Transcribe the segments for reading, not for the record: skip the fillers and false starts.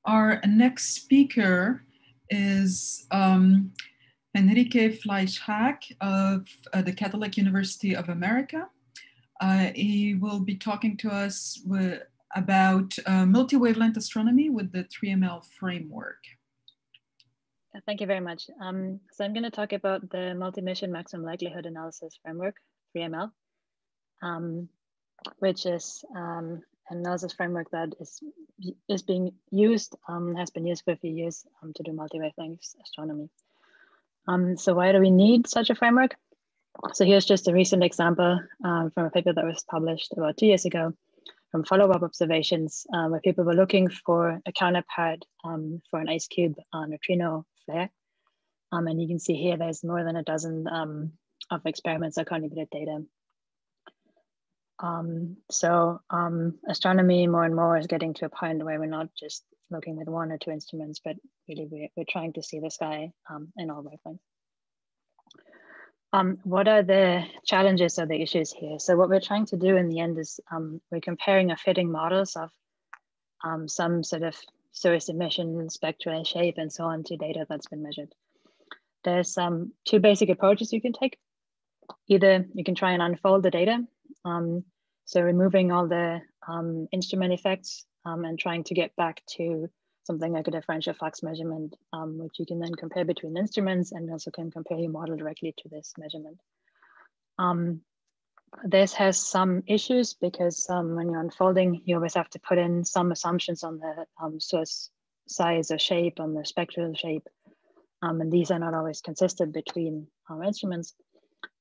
Our next speaker is Enrique Fleischhack of the Catholic University of America. He will be talking to us about multi-wavelength astronomy with the threeML framework. Thank you very much. So I'm going to talk about the multi-mission maximum likelihood analysis framework, threeML, which is an analysis framework that is being used, has been used for a few years to do multi-wavelength astronomy. So why do we need such a framework? So here's just a recent example from a paper that was published about 2 years ago from follow-up observations where people were looking for a counterpart for an ice cube neutrino flare. And you can see here there's more than a dozen of experiments that contributed data. Astronomy more and more is getting to a point where we're not just looking with 1 or 2 instruments, but really we're trying to see the sky in all wavelengths. What are the challenges or the issues here? So what we're trying to do in the end is we're comparing or fitting models of some sort of source emission, spectral shape, and so on to data that's been measured. There's 2 basic approaches you can take. Either you can try and unfold the data, so removing all the instrument effects and trying to get back to something like a differential flux measurement, which you can then compare between instruments and also can compare your model directly to this measurement. This has some issues because when you're unfolding, you always have to put in some assumptions on the source size or shape, on the spectral shape, and these are not always consistent between instruments.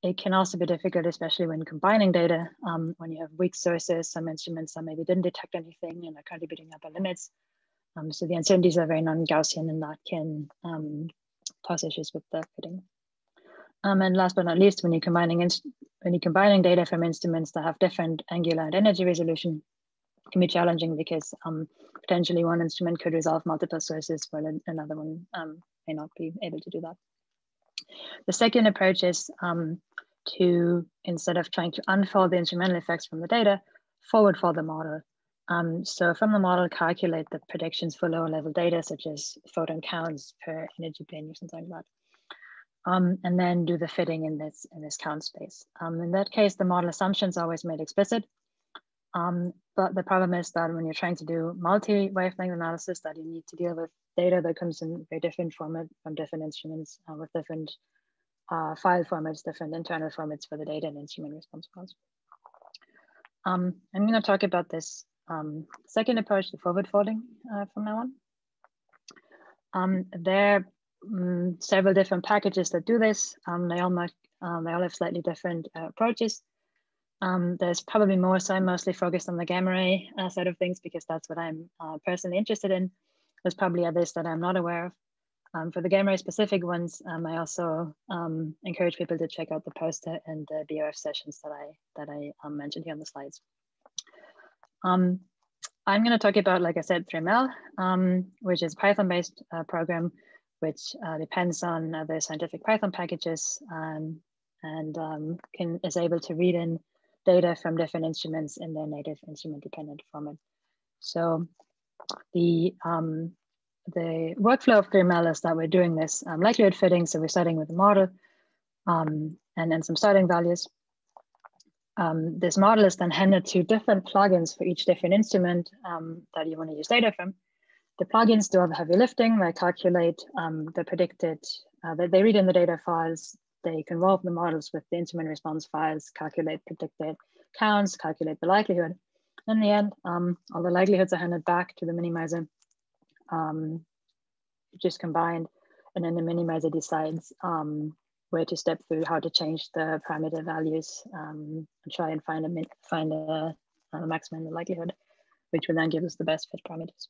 It can also be difficult, especially when combining data, when you have weak sources, some instruments that maybe didn't detect anything and are contributing upper limits. So the uncertainties are very non-Gaussian, and that can cause issues with the fitting. And last but not least, when you're combining data from instruments that have different angular and energy resolution, it can be challenging because potentially one instrument could resolve multiple sources, while another one may not be able to do that. The second approach is to, instead of trying to unfold the instrumental effects from the data, forward fold the model. So from the model, calculate the predictions for lower level data, such as photon counts per energy plane or something like that. And then do the fitting in this count space. In that case, the model assumptions are always made explicit. But the problem is that when you're trying to do multi-wavelength analysis, that you need to deal with data that comes in very different format from different instruments with different file formats, different internal formats for the data and instrument response files. I'm going to talk about this second approach, the forward folding, from now on. There are several different packages that do this. They all have slightly different approaches. There's probably more, so I'm mostly focused on the gamma ray side of things because that's what I'm personally interested in. There's probably others that I'm not aware of. For the gamma ray specific ones, I also encourage people to check out the poster and the BOF sessions that I mentioned here on the slides. I'm going to talk about, like I said, threeML, which is a Python-based program, which depends on the scientific Python packages and is able to read in data from different instruments in their native instrument-dependent format. So the workflow of threeML is that we're doing this likelihood fitting. So we're starting with a model and then some starting values. This model is then handed to different plugins for each different instrument that you want to use data from. The plugins do all the heavy lifting. They calculate the predicted, they read in the data files, they convolve the models with the instrument response files, calculate predicted counts, calculate the likelihood. In the end, all the likelihoods are handed back to the minimizer, just combined, and then the minimizer decides where to step through, how to change the parameter values, and try and find a maximum likelihood, which will then give us the best fit parameters.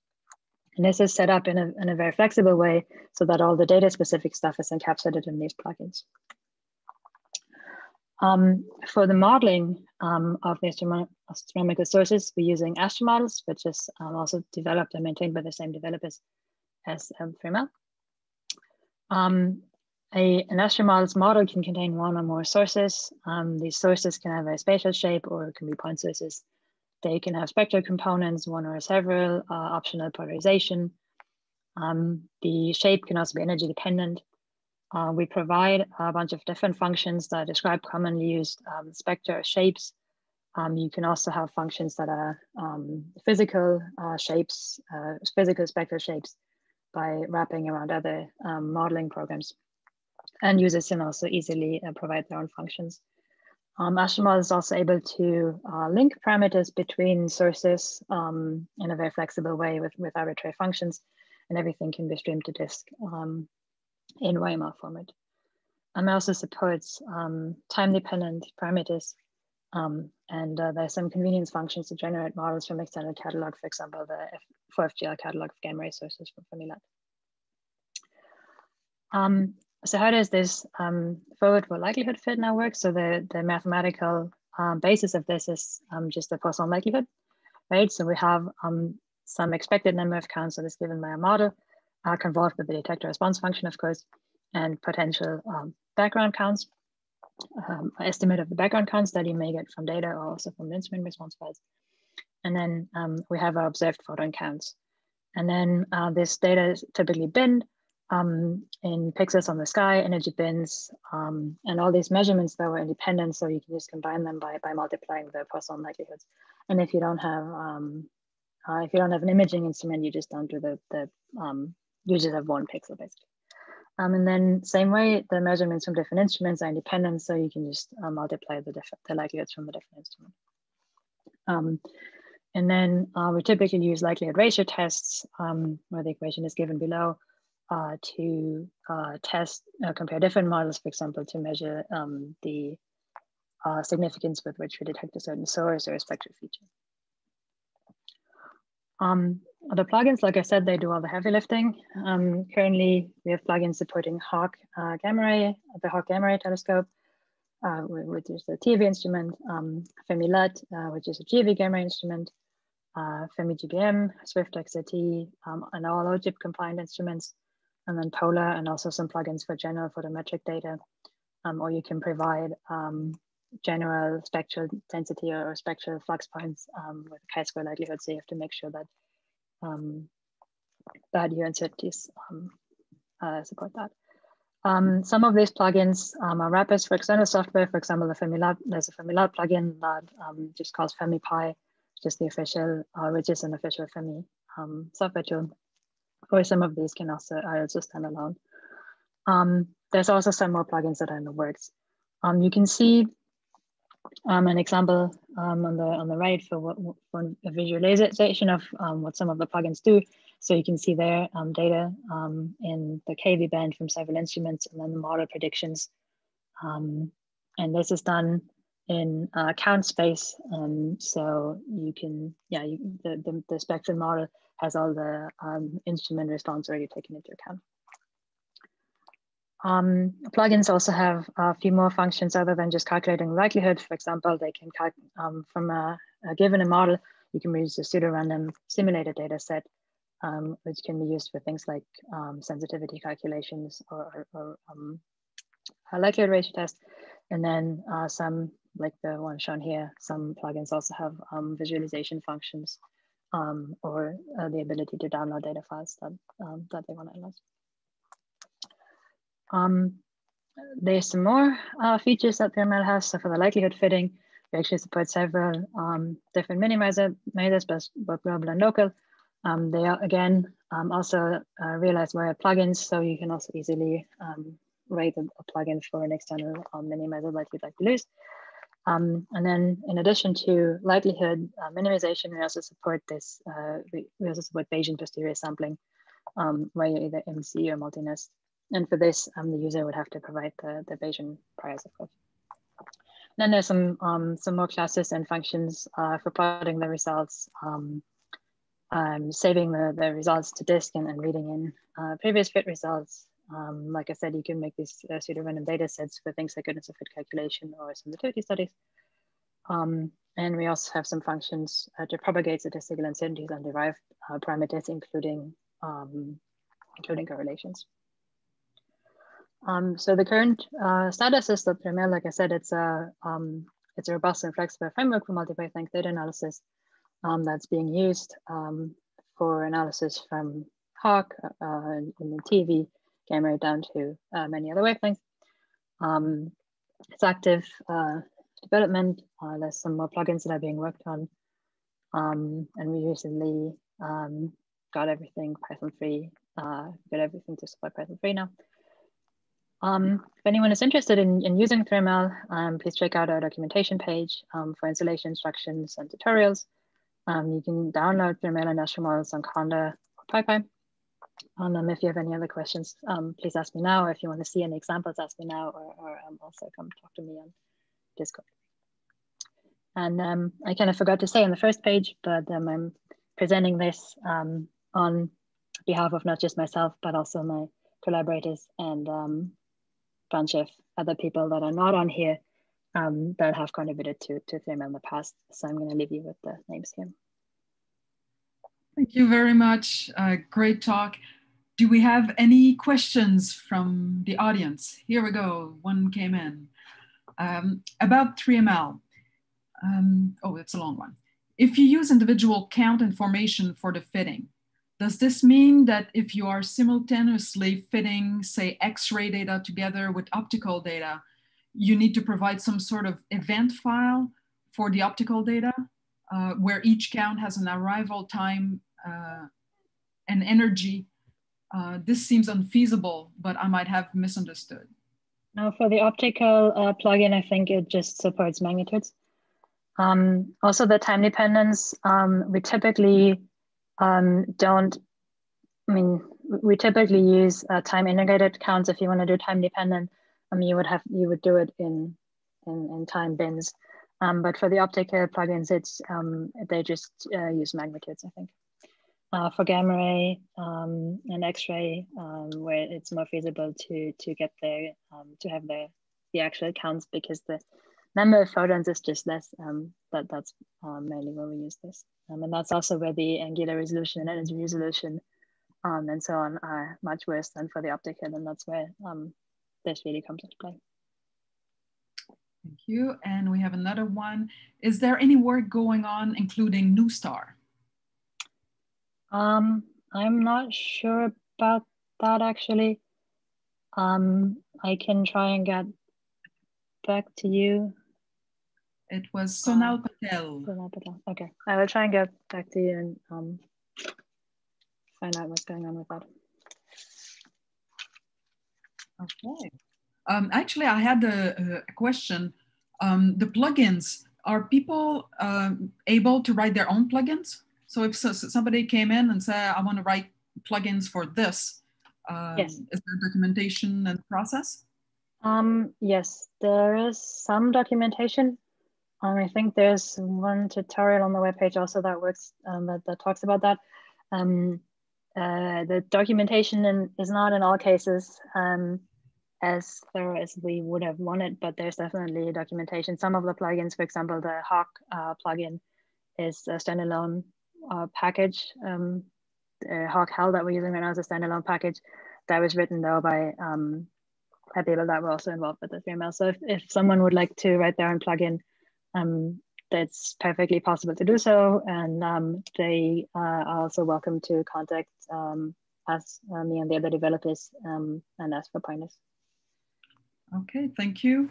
And this is set up in a very flexible way so that all the data specific stuff is encapsulated in these plugins. For the modeling of the astronomical sources, we're using astromodels, which is also developed and maintained by the same developers as threeML. An astromodel's model can contain 1 or more sources. These sources can have a spatial shape or it can be point sources. They can have spectral components, 1 or several, optional polarization. The shape can also be energy dependent. We provide a bunch of different functions that describe commonly used spectra or shapes. You can also have functions that are physical shapes, physical spectral shapes by wrapping around other modeling programs. And users can also easily provide their own functions. Astromodels is also able to link parameters between sources in a very flexible way with arbitrary functions, and everything can be streamed to disk in YML format. It also supports time-dependent parameters, and there's some convenience functions to generate models from extended catalog, for example, the FGL catalog of gamma ray sources from Fermilab. So how does this forward for likelihood fit now work? So the mathematical basis of this is just the Poisson likelihood, right? So we have some expected number of counts that is given by a model, convolved with the detector response function, of course, and potential background counts, estimate of the background counts that you may get from data or also from the instrument response files. And then we have our observed photon counts. And then this data is typically binned in pixels on the sky, energy bins, and all these measurements that were independent. So you can just combine them by multiplying the Poisson likelihoods. And if you don't have an imaging instrument, you just don't do you just have one pixel basically. And then same way, the measurements from different instruments are independent. So you can just multiply the likelihoods from the different instrument. And then we typically use likelihood ratio tests where the equation is given below to compare different models, for example, to measure the significance with which we detect a certain source or a spectral feature. The plugins, like I said, they do all the heavy lifting. Currently, we have plugins supporting Hawk gamma ray, the Hawk gamma ray telescope, which is the TeV instrument, Fermilab, which is a GeV gamma ray instrument, FemiGBM, Swift XRT, and all OGIP compliant instruments, and then Polar, and also some plugins for general photometric data. Or you can provide general spectral density or spectral flux points with chi-square likelihood. So you have to make sure that that your uncertainties support that. Some of these plugins are wrappers for external software. For example, there's a Fermilab plugin that just calls FemiPy, just the official, which is an official Fermi software tool. Or some of these are also standalone. There's also some more plugins that are in the works. You can see an example on the right for a visualization of what some of the plugins do. So you can see there data in the KV band from several instruments, and then the model predictions. And this is done in count space. So you can, the spectrum model has all the instrument response already taken into account. Plugins also have a few more functions other than just calculating likelihood. For example, they can from a given model, you can use a pseudo-random simulated data set, which can be used for things like sensitivity calculations or a likelihood ratio test. And then some, like the one shown here, some plugins also have visualization functions or the ability to download data files that they want to analyze. There's some more features that threeML has. So for the likelihood fitting, we actually support several different minimizer methods, both global and local. They are, again, also realized via plugins, so you can also easily rate a plugin for an external minimizer that you'd like to use. And then in addition to likelihood minimization, we also support this, we also support Bayesian posterior sampling, where you either MC or multi-nest. And for this, the user would have to provide the Bayesian priors, of course. Then there's some more classes and functions for plotting the results, saving the results to disk and reading in previous fit results. Like I said, you can make these pseudo-random data sets for things like goodness of fit calculation or sensitivity studies. And we also have some functions to propagate statistical uncertainties and derive parameters, including correlations. So the current status is that threeML, like I said, it's a robust and flexible framework for multi-wavelength data analysis that's being used for analysis from Hawk, in the TV, came right down to many other wavelengths. It's active development. There's some more plugins that are being worked on. And we recently got everything Python free, got everything to support Python free now. If anyone is interested in using threeML, please check out our documentation page for installation instructions and tutorials. You can download threeML and astromodels on Conda or PyPy. If you have any other questions, please ask me now. If you want to see any examples, ask me now, or also come talk to me on Discord. And I kind of forgot to say on the first page, but I'm presenting this on behalf of not just myself, but also my collaborators and a bunch of other people that are not on here that have contributed to threeML in the past. So I'm going to leave you with the names here. Thank you very much. Great talk. Do we have any questions from the audience? Here we go. One came in. About threeML. Oh, it's a long one. If you use individual count information for the fitting, does this mean that if you are simultaneously fitting, say, X-ray data together with optical data, you need to provide some sort of event file for the optical data, where each count has an arrival time and energy? This seems unfeasible, but I might have misunderstood. Now for the optical plugin, I think it just supports magnitudes. Also the time dependence, we typically we typically use time integrated counts. If you want to do time dependent, you would do it in time bins. But for the optical plugins, they just use magnitudes, I think. For gamma ray and X-ray, where it's more feasible to get to have the actual counts, because the number of photons is just less. That's mainly where we use this, and that's also where the angular resolution and energy resolution and so on are much worse than for the optical, and that's where this really comes into play. Thank you. And we have another one. Is there any work going on including New Star? I'm not sure about that actually. I can try and get back to you. It was Sonal Patel. Sonal Patel. Okay, I will try and get back to you and find out what's going on with that. Okay. Actually, I had a question. The plugins, are people able to write their own plugins? So if somebody came in and said, I want to write plugins for this, yes. Is there documentation and process? Yes, there is some documentation. I think there's one tutorial on the webpage also that works, that talks about that. The documentation is not in all cases as thorough as we would have wanted, but there's definitely documentation. Some of the plugins, for example, the Hawk plugin is a standalone package. Hawk Hell that we're using right now is a standalone package that was written though by people that were also involved with the threeML. So if someone would like to write their own plugin, that's perfectly possible to do so, and they are also welcome to contact us, me and the other developers, and ask for pointers. Okay, thank you.